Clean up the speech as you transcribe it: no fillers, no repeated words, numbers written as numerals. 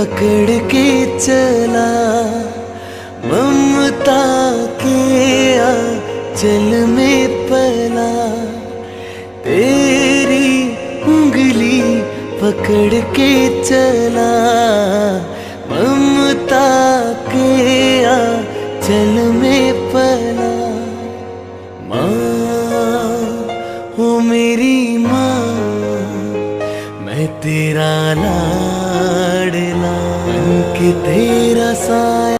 पकड़ के चला, ममता के आंचल में पला। तेरी उंगली पकड़ के चला, ममता के आंचल में पला। माँ हो मेरी माँ, मैं तेरा लाडला, बन के तेरा